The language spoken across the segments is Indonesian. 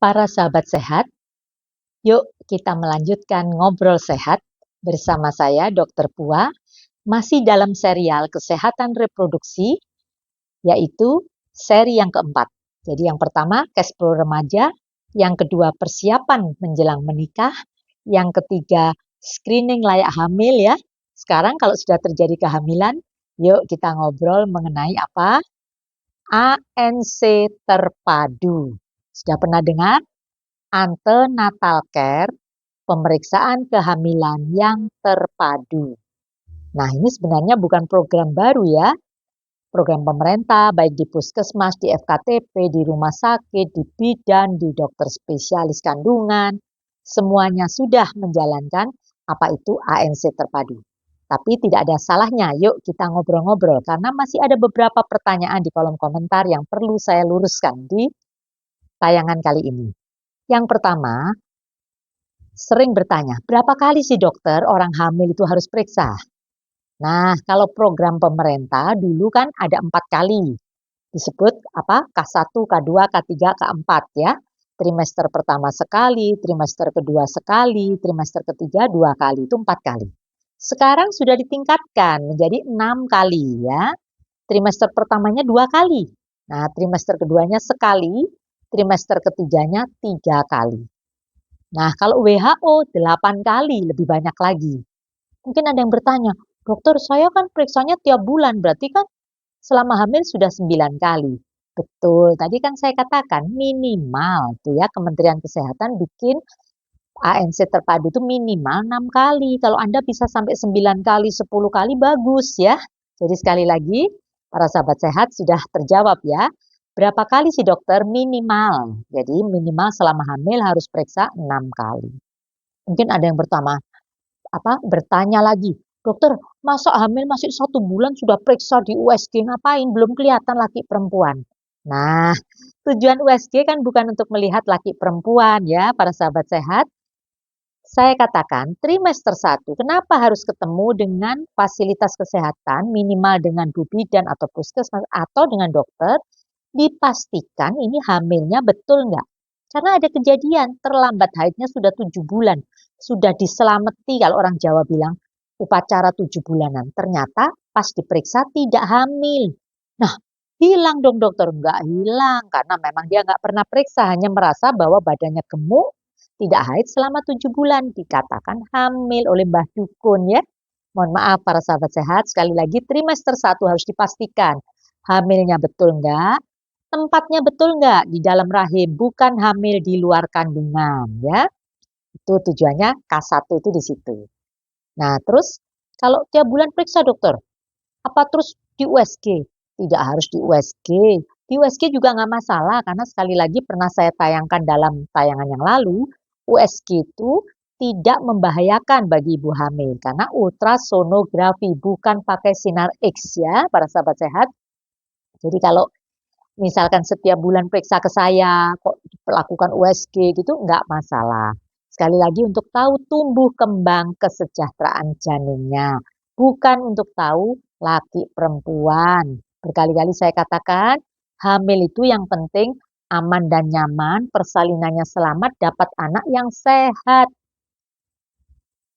Para sahabat sehat, yuk kita melanjutkan ngobrol sehat bersama saya Dr. Pua, masih dalam serial kesehatan reproduksi, yaitu seri yang keempat. Jadi yang pertama cash flow remaja, yang kedua persiapan menjelang menikah, yang ketiga screening layak hamil ya. Sekarang kalau sudah terjadi kehamilan, yuk kita ngobrol mengenai apa? ANC terpadu. Sudah pernah dengar? Antenatal care, pemeriksaan kehamilan yang terpadu. Nah, ini sebenarnya bukan program baru ya. Program pemerintah, baik di puskesmas, di FKTP, di rumah sakit, di bidan, di dokter spesialis kandungan, semuanya sudah menjalankan apa itu ANC terpadu. Tapi tidak ada salahnya, yuk kita ngobrol-ngobrol, karena masih ada beberapa pertanyaan di kolom komentar yang perlu saya luruskan di tayangan kali ini. Yang pertama, sering bertanya, berapa kali sih dokter orang hamil itu harus periksa? Nah, kalau program pemerintah dulu kan ada 4 kali. Disebut apa? K1, K2, K3, K4 ya. Trimester pertama sekali, trimester kedua sekali, trimester ketiga 2 kali, itu 4 kali. Sekarang sudah ditingkatkan menjadi 6 kali ya. Trimester pertamanya 2 kali. Nah, trimester keduanya sekali, trimester ketiganya 3 kali. Nah, kalau WHO 8 kali, lebih banyak lagi. Mungkin ada yang bertanya, dokter saya kan periksanya tiap bulan, berarti kan selama hamil sudah 9 kali. Betul, tadi kan saya katakan minimal tuh ya Kementerian Kesehatan bikin ANC terpadu itu minimal 6 kali. Kalau Anda bisa sampai 9 kali, 10 kali bagus ya. Jadi sekali lagi, para sahabat sehat sudah terjawab ya. Berapa kali sih dokter? Minimal. Jadi minimal selama hamil harus periksa 6 kali. Mungkin ada yang bertanya lagi, dokter, masa hamil masih 1 bulan sudah periksa di USG ngapain? Belum kelihatan laki perempuan. Nah, tujuan USG kan bukan untuk melihat laki perempuan ya, para sahabat sehat. Saya katakan trimester 1, kenapa harus ketemu dengan fasilitas kesehatan minimal dengan bu bidan atau puskesmas atau dengan dokter, dipastikan ini hamilnya betul nggak? Karena ada kejadian terlambat haidnya sudah 7 bulan, sudah diselamati kalau orang Jawa bilang upacara 7 bulanan. Ternyata pas diperiksa tidak hamil. Nah, hilang dong dokter. Nggak hilang karena memang dia nggak pernah periksa, hanya merasa bahwa badannya gemuk, tidak haid selama 7 bulan, dikatakan hamil oleh Mbah Dukun ya. Mohon maaf para sahabat sehat, sekali lagi trimester 1 harus dipastikan hamilnya betul enggak, tempatnya betul enggak di dalam rahim, bukan hamil di luar kandungan ya. Itu tujuannya K1 itu di situ. Nah, terus kalau tiap bulan periksa dokter, apa terus di USG? Tidak harus di USG. Di USG juga nggak masalah karena sekali lagi pernah saya tayangkan dalam tayangan yang lalu, USG itu tidak membahayakan bagi ibu hamil karena ultrasonografi bukan pakai sinar X ya para sahabat sehat. Jadi kalau misalkan setiap bulan periksa ke saya kok lakukan USG gitu nggak masalah. Sekali lagi untuk tahu tumbuh kembang kesejahteraan janinnya, bukan untuk tahu laki perempuan. Berkali-kali saya katakan, hamil itu yang penting aman dan nyaman, persalinannya selamat, dapat anak yang sehat.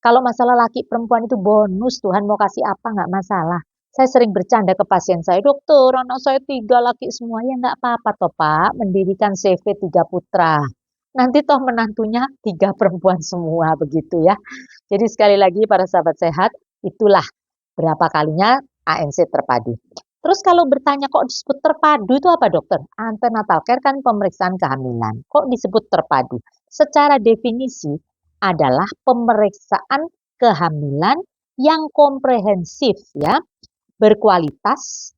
Kalau masalah laki perempuan itu bonus, Tuhan mau kasih apa nggak masalah. Saya sering bercanda ke pasien saya, dokter anak saya 3 laki semua, ya nggak apa-apa toh Pak, mendirikan CV 3 putra. Nanti toh menantunya 3 perempuan semua begitu ya. Jadi sekali lagi para sahabat sehat, itulah berapa kalinya ANC terpadu. Terus kalau bertanya kok disebut terpadu itu apa dokter? Antenatal care kan pemeriksaan kehamilan. Kok disebut terpadu? Secara definisi adalah pemeriksaan kehamilan yang komprehensif ya, berkualitas,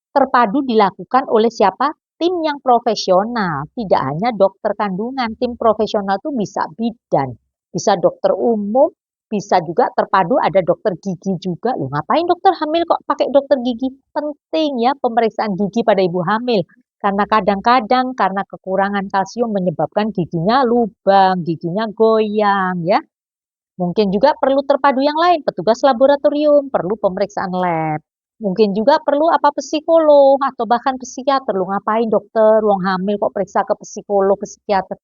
terpadu dilakukan oleh siapa? Tim yang profesional, tidak hanya dokter kandungan. Tim profesional itu bisa bidan, bisa dokter umum, bisa juga terpadu ada dokter gigi juga. Loh, ngapain dokter hamil kok pakai dokter gigi? Penting ya pemeriksaan gigi pada ibu hamil. Karena kadang-kadang karena kekurangan kalsium menyebabkan giginya lubang, giginya goyang ya. Mungkin juga perlu terpadu yang lain, petugas laboratorium, perlu pemeriksaan lab. Mungkin juga perlu apa psikolog atau bahkan psikiater. Lu ngapain dokter, wong hamil kok periksa ke psikolog, ke psikiater.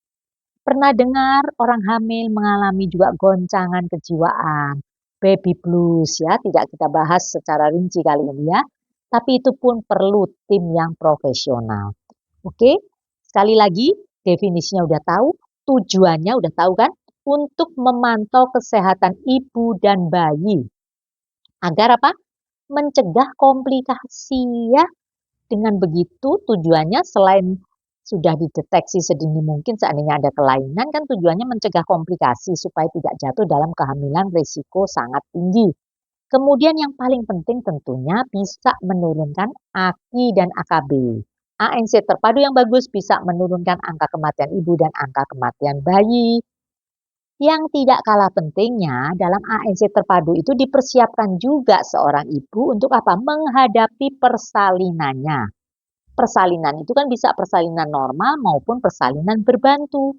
Pernah dengar orang hamil mengalami juga goncangan kejiwaan, baby blues ya, tidak kita bahas secara rinci kali ini ya. Tapi itu pun perlu tim yang profesional. Oke, sekali lagi definisinya udah tahu, tujuannya udah tahu kan? Untuk memantau kesehatan ibu dan bayi. Agar apa? Mencegah komplikasi ya. Dengan begitu tujuannya selain sudah dideteksi sedini mungkin seandainya ada kelainan kan tujuannya mencegah komplikasi supaya tidak jatuh dalam kehamilan risiko sangat tinggi. Kemudian yang paling penting tentunya bisa menurunkan AKI dan AKB. ANC terpadu yang bagus bisa menurunkan angka kematian ibu dan angka kematian bayi. Yang tidak kalah pentingnya dalam ANC terpadu itu dipersiapkan juga seorang ibu untuk apa? Menghadapi persalinannya. Persalinan itu kan bisa persalinan normal maupun persalinan berbantu.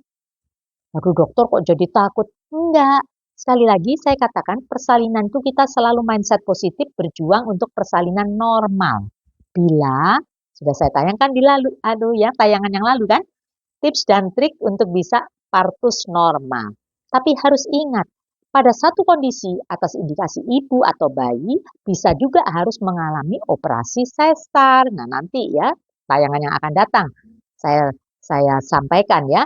Aduh dokter kok jadi takut? Enggak. Sekali lagi saya katakan persalinan itu kita selalu mindset positif berjuang untuk persalinan normal. Bila sudah saya tayangkan di lalu, aduh ya tayangan yang lalu kan, tips dan trik untuk bisa partus normal. Tapi harus ingat, pada satu kondisi atas indikasi ibu atau bayi bisa juga harus mengalami operasi sesar. Nah nanti ya tayangan yang akan datang saya sampaikan ya.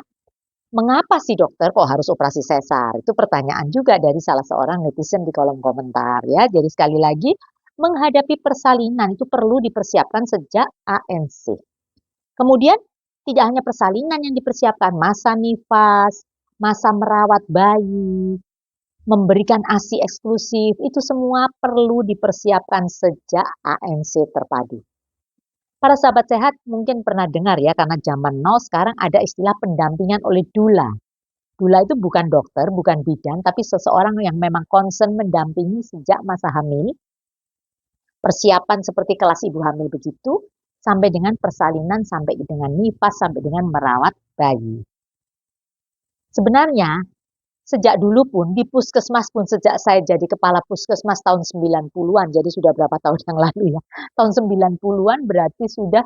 Mengapa sih dokter kok harus operasi sesar? Itu pertanyaan juga dari salah seorang netizen di kolom komentar ya. Jadi sekali lagi menghadapi persalinan itu perlu dipersiapkan sejak ANC. Kemudian tidak hanya persalinan yang dipersiapkan, masa nifas, masa merawat bayi, memberikan ASI eksklusif, itu semua perlu dipersiapkan sejak ANC terpadu. Para sahabat sehat mungkin pernah dengar ya, karena zaman now sekarang ada istilah pendampingan oleh doula. Doula itu bukan dokter, bukan bidan, tapi seseorang yang memang concern mendampingi sejak masa hamil, persiapan seperti kelas ibu hamil begitu, sampai dengan persalinan, sampai dengan nifas, sampai dengan merawat bayi. Sebenarnya sejak dulu pun di puskesmas pun sejak saya jadi kepala puskesmas tahun 90-an, jadi sudah berapa tahun yang lalu ya. Tahun 90-an berarti sudah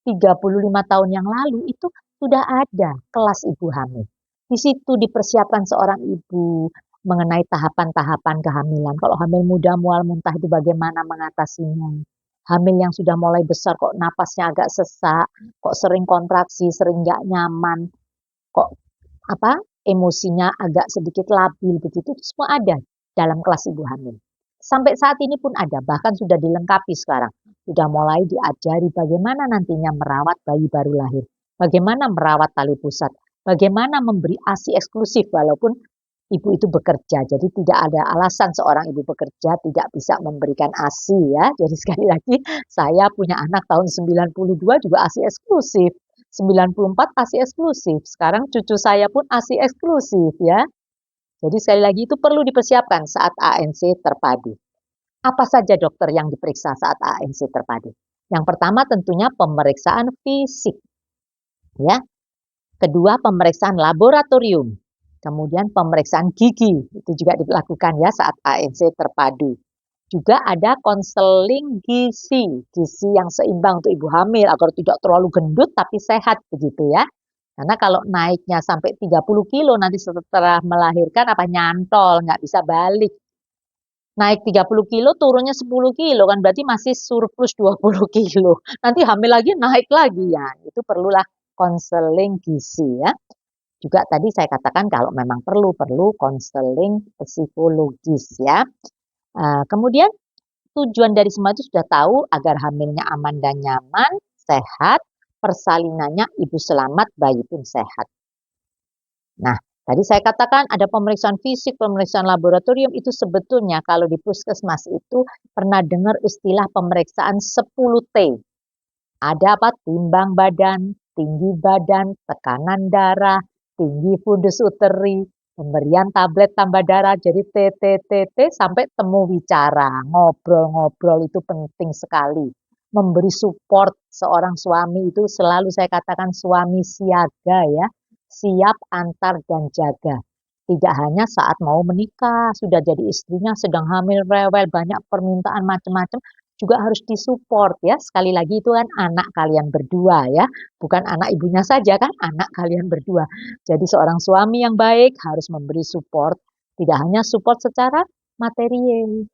35 tahun yang lalu itu sudah ada kelas ibu hamil. Di situ dipersiapkan seorang ibu mengenai tahapan-tahapan kehamilan. Kalau hamil muda mual muntah itu bagaimana mengatasinya. Hamil yang sudah mulai besar kok napasnya agak sesak, kok sering kontraksi, sering nggak nyaman, kok apa emosinya agak sedikit labil begitu, itu semua ada dalam kelas ibu hamil. Sampai saat ini pun ada, bahkan sudah dilengkapi sekarang. Sudah mulai diajari bagaimana nantinya merawat bayi baru lahir, bagaimana merawat tali pusat, bagaimana memberi ASI eksklusif walaupun ibu itu bekerja. Jadi tidak ada alasan seorang ibu bekerja tidak bisa memberikan ASI ya. Jadi sekali lagi saya punya anak tahun 92 juga ASI eksklusif. 94 ASI eksklusif. Sekarang cucu saya pun ASI eksklusif ya. Jadi sekali lagi itu perlu dipersiapkan saat ANC terpadu. Apa saja dokter yang diperiksa saat ANC terpadu? Yang pertama tentunya pemeriksaan fisik. Ya. Kedua pemeriksaan laboratorium. Kemudian pemeriksaan gigi, itu juga dilakukan ya saat ANC terpadu. Juga ada konseling gizi yang seimbang untuk ibu hamil agar tidak terlalu gendut tapi sehat begitu ya. Karena kalau naiknya sampai 30 kilo nanti setelah melahirkan apa nyantol, nggak bisa balik. Naik 30 kilo turunnya 10 kilo kan berarti masih surplus 20 kilo. Nanti hamil lagi naik lagi ya. Itu perlulah konseling gizi ya. Juga tadi saya katakan kalau memang perlu konseling psikologis ya. Kemudian tujuan dari semua itu sudah tahu agar hamilnya aman dan nyaman, sehat, persalinannya ibu selamat, bayi pun sehat. Nah, tadi saya katakan ada pemeriksaan fisik, pemeriksaan laboratorium itu sebetulnya kalau di puskesmas itu pernah dengar istilah pemeriksaan 10T. Ada apa? Timbang badan, tinggi badan, tekanan darah, tinggi fundus uteri, pemberian tablet tambah darah, jadi TTTT sampai temu bicara, ngobrol-ngobrol itu penting sekali. Memberi support seorang suami itu selalu saya katakan suami siaga ya, siap antar dan jaga. Tidak hanya saat mau menikah, sudah jadi istrinya sedang hamil rewel, banyak permintaan macam-macam, juga harus disupport ya. Sekali lagi itu kan anak kalian berdua ya, bukan anak ibunya saja kan, anak kalian berdua. Jadi seorang suami yang baik harus memberi support, tidak hanya support secara material,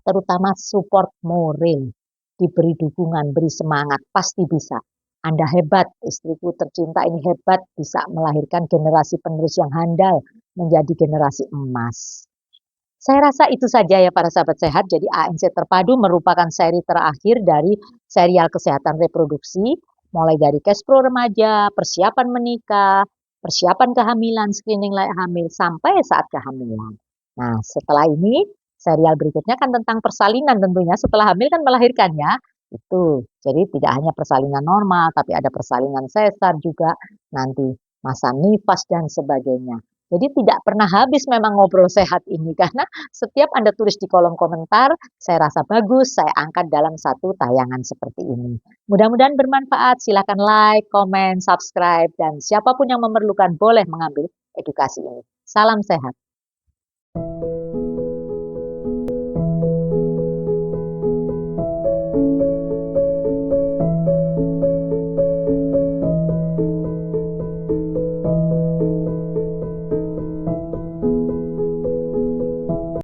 terutama support moral. Diberi dukungan, beri semangat, pasti bisa. Anda hebat, istriku tercinta ini hebat, bisa melahirkan generasi penerus yang handal, menjadi generasi emas. Saya rasa itu saja ya para sahabat sehat. Jadi ANC Terpadu merupakan seri terakhir dari serial kesehatan reproduksi, mulai dari cash pro remaja, persiapan menikah, persiapan kehamilan, screening layak hamil, sampai saat kehamilan. Nah, setelah ini serial berikutnya kan tentang persalinan tentunya. Setelah hamil kan melahirkan ya. Itu. Jadi tidak hanya persalinan normal, tapi ada persalinan sesar juga, nanti masa nifas dan sebagainya. Jadi tidak pernah habis memang ngobrol sehat ini karena setiap Anda tulis di kolom komentar, saya rasa bagus, saya angkat dalam satu tayangan seperti ini. Mudah-mudahan bermanfaat, silakan like, komen, subscribe, dan siapapun yang memerlukan boleh mengambil edukasi ini. Salam sehat.